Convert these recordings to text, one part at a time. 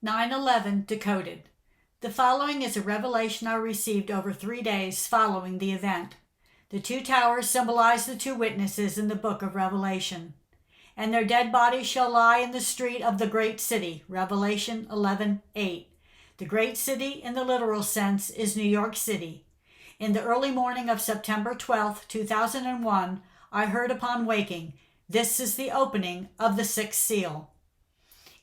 9/11 Decoded. The following is a revelation I received over 3 days following the event. The two towers symbolize the two witnesses in the book of Revelation. And their dead bodies shall lie in the street of the great city, Revelation 11:8. The great city in the literal sense is New York City. In the early morning of September 12, 2001, I heard upon waking, "This is the opening of the sixth seal."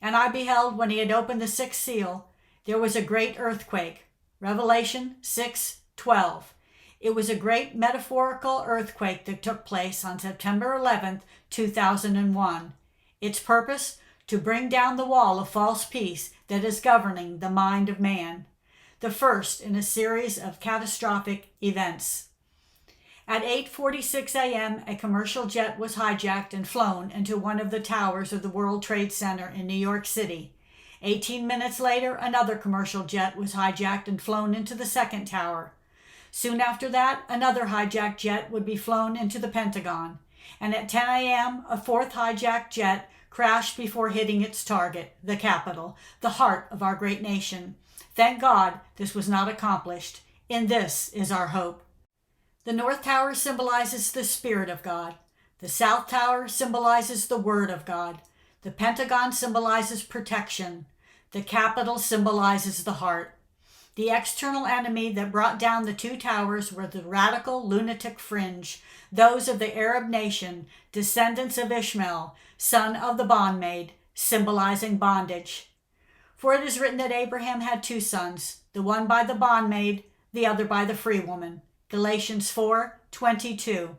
And I beheld when he had opened the sixth seal, there was a great earthquake. Revelation 6:12. It was a great metaphorical earthquake that took place on September 11th, 2001. Its purpose? To bring down the wall of false peace that is governing the mind of man. The first in a series of catastrophic events. At 8:46 a.m., a commercial jet was hijacked and flown into one of the towers of the World Trade Center in New York City. 18 minutes later, another commercial jet was hijacked and flown into the second tower. Soon after that, another hijacked jet would be flown into the Pentagon. And at 10 a.m., a fourth hijacked jet crashed before hitting its target, the Capitol, the heart of our great nation. Thank God this was not accomplished. In this is our hope. The North Tower symbolizes the Spirit of God. The South Tower symbolizes the Word of God. The Pentagon symbolizes protection. The Capitol symbolizes the heart. The external enemy that brought down the two towers were the radical lunatic fringe, those of the Arab nation, descendants of Ishmael, son of the bondmaid, symbolizing bondage. For it is written that Abraham had two sons, the one by the bondmaid, the other by the free woman. Galatians 4:22.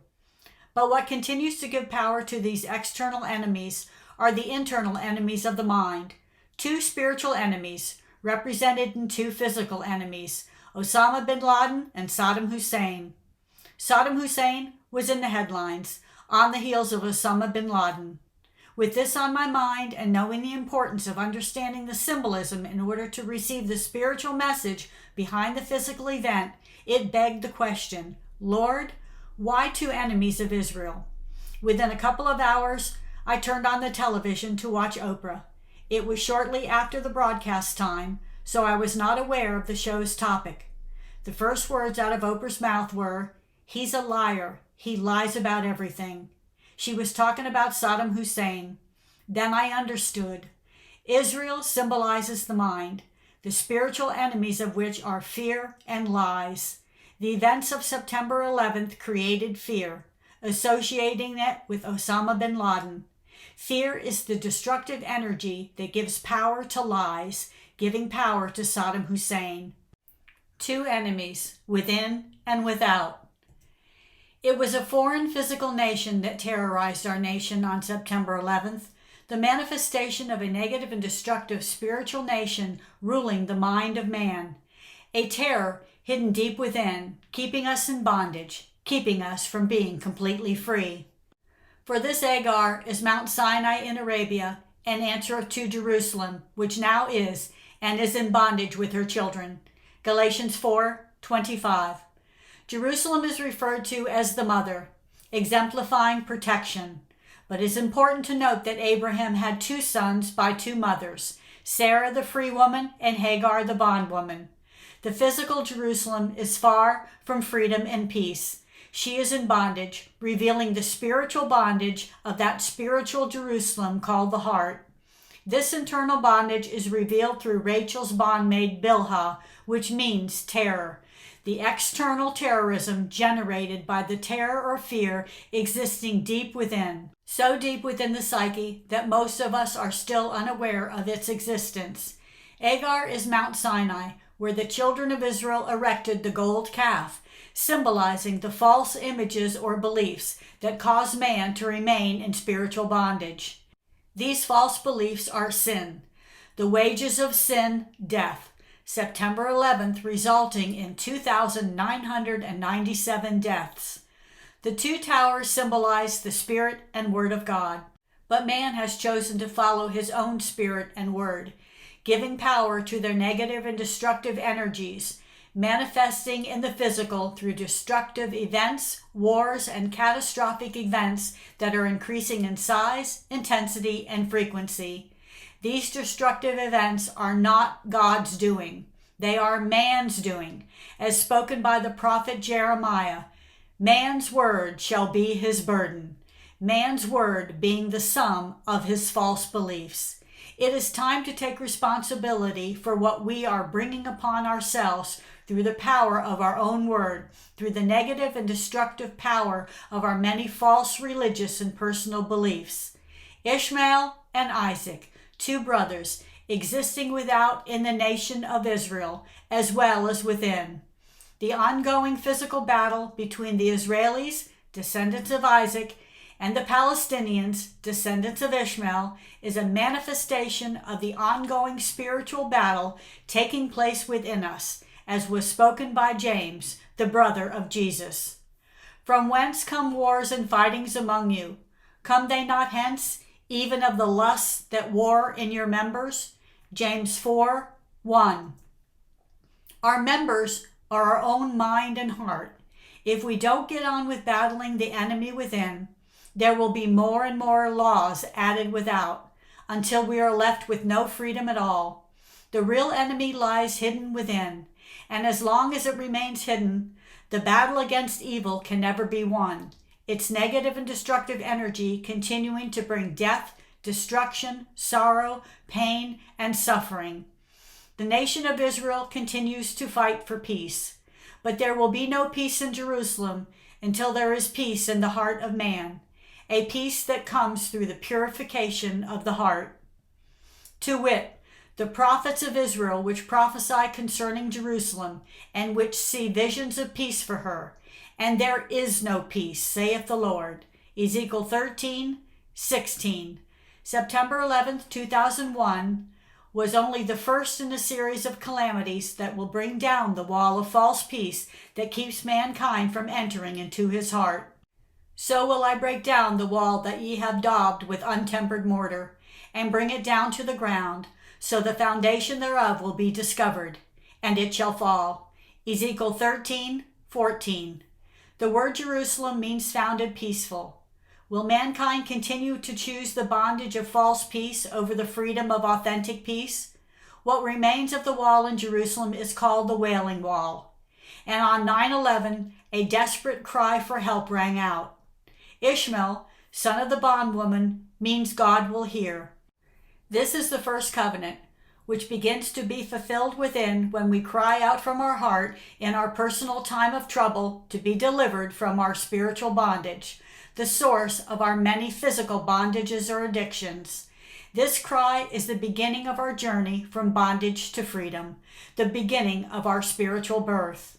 But what continues to give power to these external enemies are the internal enemies of the mind. Two spiritual enemies, represented in two physical enemies, Osama bin Laden and Saddam Hussein. Saddam Hussein was in the headlines, on the heels of Osama bin Laden. With this on my mind and knowing the importance of understanding the symbolism in order to receive the spiritual message behind the physical event, it begged the question, Lord, why two enemies of Israel? Within a couple of hours, I turned on the television to watch Oprah. It was shortly after the broadcast time, so I was not aware of the show's topic. The first words out of Oprah's mouth were, "He's a liar. He lies about everything." She was talking about Saddam Hussein. Then I understood. Israel symbolizes the mind, the spiritual enemies of which are fear and lies. The events of September 11th created fear, associating it with Osama bin Laden. Fear is the destructive energy that gives power to lies, giving power to Saddam Hussein. Two enemies, within and without. It was a foreign physical nation that terrorized our nation on September 11th, the manifestation of a negative and destructive spiritual nation ruling the mind of man. A terror hidden deep within, keeping us in bondage, keeping us from being completely free. For this Agar is Mount Sinai in Arabia, and answer to Jerusalem, which now is, and is in bondage with her children. Galatians 4:25. Jerusalem is referred to as the mother, exemplifying protection. But it is important to note that Abraham had two sons by two mothers, Sarah the free woman and Hagar the bondwoman. The physical Jerusalem is far from freedom and peace. She is in bondage, revealing the spiritual bondage of that spiritual Jerusalem called the heart. This internal bondage is revealed through Rachel's bondmaid Bilhah, which means terror. The external terrorism generated by the terror or fear existing deep within, so deep within the psyche that most of us are still unaware of its existence. Agar is Mount Sinai, where the children of Israel erected the gold calf, symbolizing the false images or beliefs that cause man to remain in spiritual bondage. These false beliefs are sin. The wages of sin, death. September 11th resulting in 2,997 deaths. The two towers symbolize the Spirit and Word of God, but man has chosen to follow his own spirit and word, giving power to their negative and destructive energies, manifesting in the physical through destructive events, wars, and catastrophic events that are increasing in size, intensity, and frequency. These destructive events are not God's doing. They are man's doing, as spoken by the prophet Jeremiah. Man's word shall be his burden. Man's word being the sum of his false beliefs. It is time to take responsibility for what we are bringing upon ourselves through the power of our own word, through the negative and destructive power of our many false religious and personal beliefs. Ishmael and Isaac, two brothers, existing without in the nation of Israel, as well as within. The ongoing physical battle between the Israelis, descendants of Isaac, and the Palestinians, descendants of Ishmael, is a manifestation of the ongoing spiritual battle taking place within us, as was spoken by James, the brother of Jesus. From whence come wars and fightings among you? Come they not hence, even of the lusts that war in your members? James 4:1. Our members are our own mind and heart. If we don't get on with battling the enemy within, there will be more and more laws added without, until we are left with no freedom at all. The real enemy lies hidden within, and as long as it remains hidden, the battle against evil can never be won, its negative and destructive energy continuing to bring death, destruction, sorrow, pain, and suffering. The nation of Israel continues to fight for peace, but there will be no peace in Jerusalem until there is peace in the heart of man, a peace that comes through the purification of the heart. To wit, the prophets of Israel which prophesy concerning Jerusalem, and which see visions of peace for her, and there is no peace, saith the Lord. Ezekiel 13:16. September 11th, 2001 was only the first in a series of calamities that will bring down the wall of false peace that keeps mankind from entering into his heart. So will I break down the wall that ye have daubed with untempered mortar, and bring it down to the ground, so the foundation thereof will be discovered, and it shall fall. Ezekiel 13:14. The word Jerusalem means founded peaceful. Will mankind continue to choose the bondage of false peace over the freedom of authentic peace? What remains of the wall in Jerusalem is called the Wailing Wall. And on 9/11, a desperate cry for help rang out. Ishmael, son of the bondwoman, means God will hear. This is the first covenant, which begins to be fulfilled within when we cry out from our heart in our personal time of trouble to be delivered from our spiritual bondage, the source of our many physical bondages or addictions. This cry is the beginning of our journey from bondage to freedom, the beginning of our spiritual birth.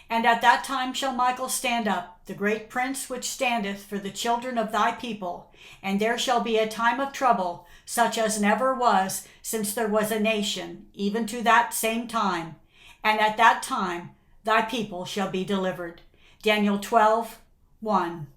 And at that time shall Michael stand up, the great prince which standeth for the children of thy people, and there shall be a time of trouble, such as never was since there was a nation, even to that same time. And at that time thy people shall be delivered. Daniel 12:1.